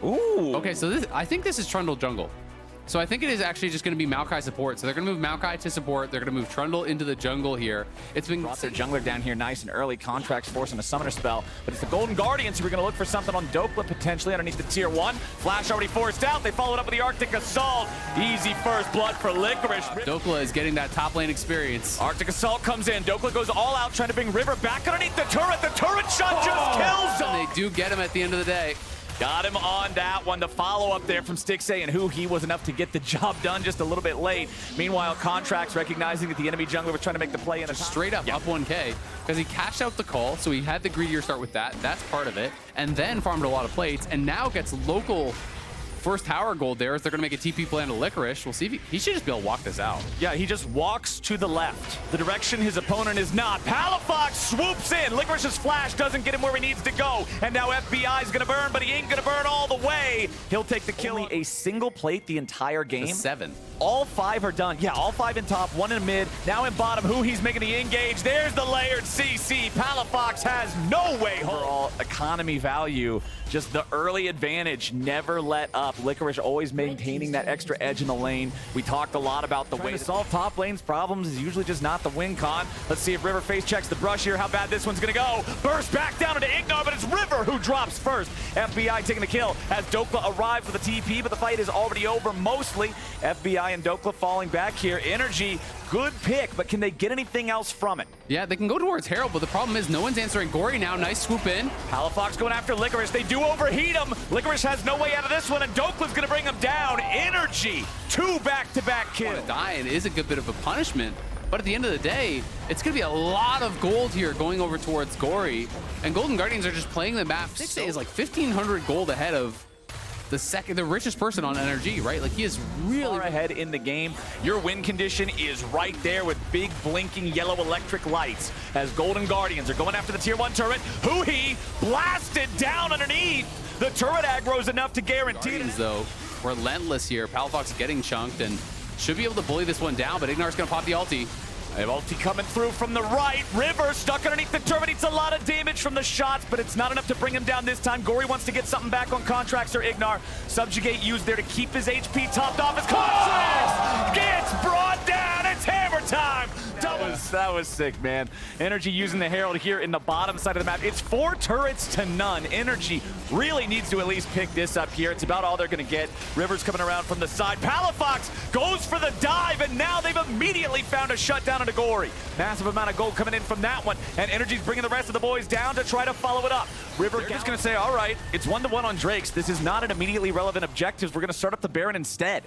Ooh. Okay, so I think this is Trundle jungle. So I think it is actually just going to be Maokai support. So they're going to move Maokai to support. They're going to move Trundle into the jungle here. It's been brought their jungler down here nice and early. Contracts forcing a summoner spell, but it's the Golden Guardians who are going to look for something on Dokla potentially underneath the tier 1. Flash already forced out. They followed up with the Arctic Assault. Easy first blood for Licorice. Dokla is getting that top lane experience. Arctic Assault comes in. Dokla goes all out trying to bring River back underneath the turret. The turret shot just kills him. And they do get him at the end of the day. Got him on that one. The follow-up there from Stixay and who he was enough to get the job done just a little bit late. Meanwhile, Contracts recognizing that the enemy jungler was trying to make the play in the straight up 1K because he cashed out the call, so he had the greedier start with that. That's part of it. And then farmed a lot of plates and now gets local first tower gold there as they're going to make a TP play into Licorice. We'll see if he should just be able to walk this out. Yeah, he just walks to the left, the direction his opponent is not. Palafox swoops in. Licorice's flash doesn't get him where he needs to go. And now FBI is going to burn, but he ain't going to burn all the way. He'll take the kill. Only a single plate the entire game. 7. All 5 are done. Yeah, all 5 in top, 1 in mid. Now in bottom, who he's making the engage. There's the layered CC. Palafox has no way home. Overall economy value, just the early advantage, never let up. Licorice always maintaining that extra edge in the lane. We talked a lot about the way to solve top lane's problems is usually just not the win con. Let's see if River face checks the brush here, how bad this one's gonna go. Burst back down into Ignar, but it's River who drops first. FBI taking the kill as Dokla arrives with the TP, but the fight is already over mostly. FBI and Dokla falling back here. NRG, good pick, but can they get anything else from it? Yeah, they can go towards Herald, but the problem is no one's answering Gory now. Nice swoop in. Palafox going after Licorice. They do overheat him. Licorice has no way out of this one, and Dokla's going to bring him down. NRG, 2 back-to-back kills. Dying is a good bit of a punishment, but at the end of the day, it's going to be a lot of gold here going over towards Gory, and Golden Guardians are just playing the map. Stixay is like 1,500 gold ahead of the richest person on NRG, right? Like, he is really far ahead in the game. Your win condition is right there with big blinking yellow electric lights as Golden Guardians are going after the tier 1 turret. Who he blasted down underneath. The turret aggro's enough to guarantee Guardians, though, relentless here. Palafox getting chunked and should be able to bully this one down, but Ignar's gonna pop the ulti. They have ulti coming through from the right. River stuck underneath the turret. It's a lot of damage from the shots, but it's not enough to bring him down this time. Gory wants to get something back on Contracts or Ignar. Subjugate used there to keep his HP topped off. His Contracts gets brought down. It's hammer time. That was sick, man. NRG using the Herald here in the bottom side of the map. It's 4 turrets to none. NRG really needs to at least pick this up here. It's about all they're going to get. River's coming around from the side. Palafox goes for the dive, and now they've immediately found a shutdown into Gory. Massive amount of gold coming in from that one, and NRG's bringing the rest of the boys down to try to follow it up. River just going to say, all right, it's 1-1 on Drakes. This is not an immediately relevant objective. We're going to start up the Baron instead.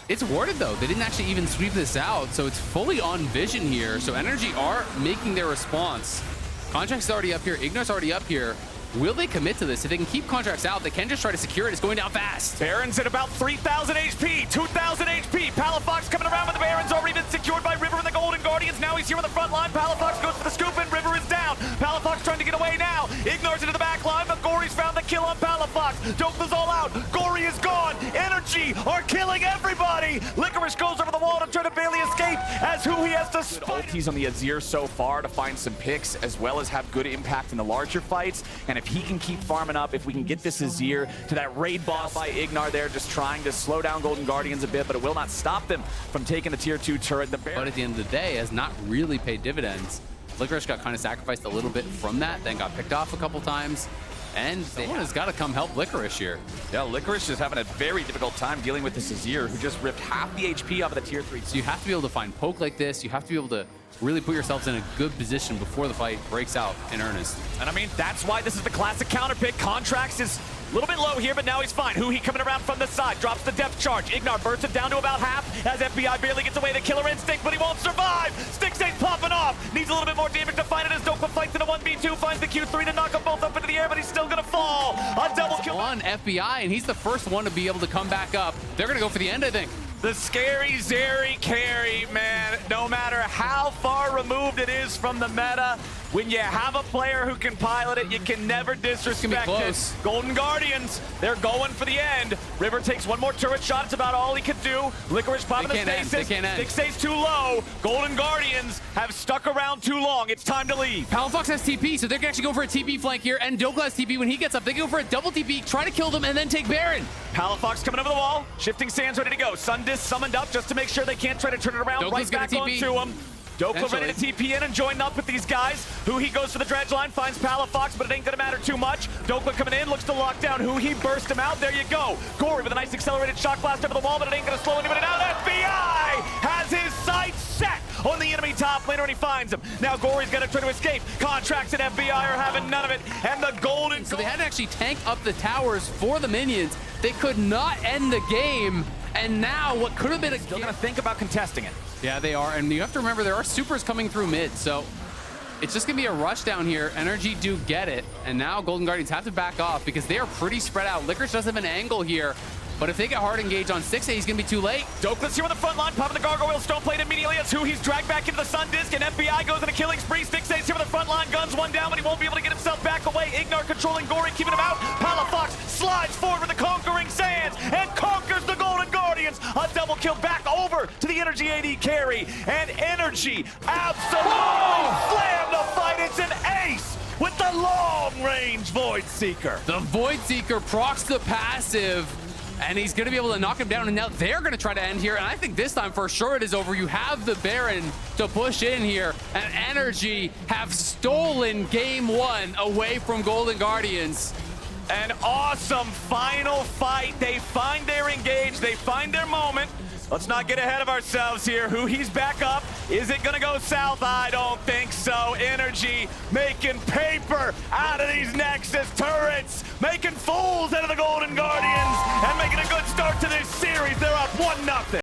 It's warded, though. They didn't actually even sweep this out, so it's fully on vision here. So NRG are making their response. Contract's already up here. Ignar's already up here. Will they commit to this? If they can keep Contracts out, they can just try to secure it. It's going down fast. Baron's at about 3,000 HP, 2,000 HP. Palafox coming around, but the Baron's already been secured by River and the Golden Guardians. Now he's here on the front line. Palafox goes for the scoop, and River is down. Palafox trying to get away now. Ignores into the back line, but Gory's found the kill on Palafox. Dokla's all out. Gory is gone. NRG are killing everybody. Licorice goes over the wall to try to barely escape as who he has to spot. Ultis on the Azir so far to find some picks as well as have good impact in the larger fights. And if he can keep farming up, if we can get this Azir to that raid boss by Ignar there, just trying to slow down Golden Guardians a bit, but it will not stop them from taking the tier 2 turret. But at the end of the day, has not really paid dividends. Licorice got kind of sacrificed a little bit from that, then got picked off a couple times. And someone has got to come help Licorice here. Yeah, Licorice is having a very difficult time dealing with this Azir, who just ripped half the HP off of the tier 3. So you have to be able to find poke like this. You have to be able to really put yourselves in a good position before the fight breaks out in earnest. And I mean, that's why this is the classic counter pick. Contracts is a little bit low here, but now he's fine. Who he coming around from the side, drops the depth charge. Ignar bursts it down to about half as FBI barely gets away the killer instinct, but he won't survive. Stixay's popping off. Needs a little bit more damage to find it as Dokla fights in a 1v2, finds the Q3 to knock them both up into the air, but he's still gonna fall. A double kill on FBI, and he's the first one to be able to come back up. They're gonna go for the end, I think. The scary Zeri carry, man. No matter how far removed it is from the meta, When you have a player who can pilot it, you can never disrespect it. Golden Guardians, they're going for the end. River takes one more turret shot. It's about all he could do. Licorice popping the stasis. Stick stays too low. Golden Guardians have stuck around too long. It's time to leave. Palafox has TP, so they can actually go for a TP flank here. And Dokla has TP. When he gets up, they go for a double TP, try to kill them, and then take Baron. Palafox coming over the wall. Shifting sands ready to go. Sundis summoned up just to make sure they can't try to turn it around. Dokla's right back onto him. Dokla ready to TP in and join up with these guys. He goes for the dredge line, finds Palafox, but it ain't gonna matter too much. Dokla coming in, looks to lock down he burst him out. There you go. Gory with a nice accelerated shock blast over the wall, but it ain't gonna slow anybody down. FBI has his sights set on the enemy top laner, and he finds him. Now Gory's gonna try to escape. Contracts and FBI are having none of it, and the golden... So they had to actually tank up the towers for the minions. They could not end the game, and now what could have been Still gonna think about contesting it. Yeah, they are, and you have to remember there are supers coming through mid, so it's just gonna be a rush down here. NRG do get it, and now Golden Guardians have to back off because they are pretty spread out. Licorice does have an angle here, but if they get hard engaged on 6A, he's gonna be too late. Dokla's here on the front line, popping the gargoyle stone plate immediately. It's he's dragged back into the sun disc, and FBI goes on a killing spree. 6A's here on the front line, guns one down, but he won't be able to get himself back away. Ignar controlling Gory, keeping him out. Palafox slides forward with the conquering sands and conquers the Golden Guardians. A double kill back over to the NRG AD carry, and NRG absolutely slammed the fight. It's an ace with the long-range Void Seeker. The Void Seeker procs the passive, and he's going to be able to knock him down, and now they're going to try to end here, and I think this time for sure it is over. You have the Baron to push in here, and NRG have stolen game one away from Golden Guardians. An awesome final fight. They find their engage, they find their moment. Let's not get ahead of ourselves here. He's back up. Is it gonna go south? I don't think so. NRG making paper out of these Nexus turrets, making fools out of the Golden Guardians, and making a good start to this series. They're up 1-0.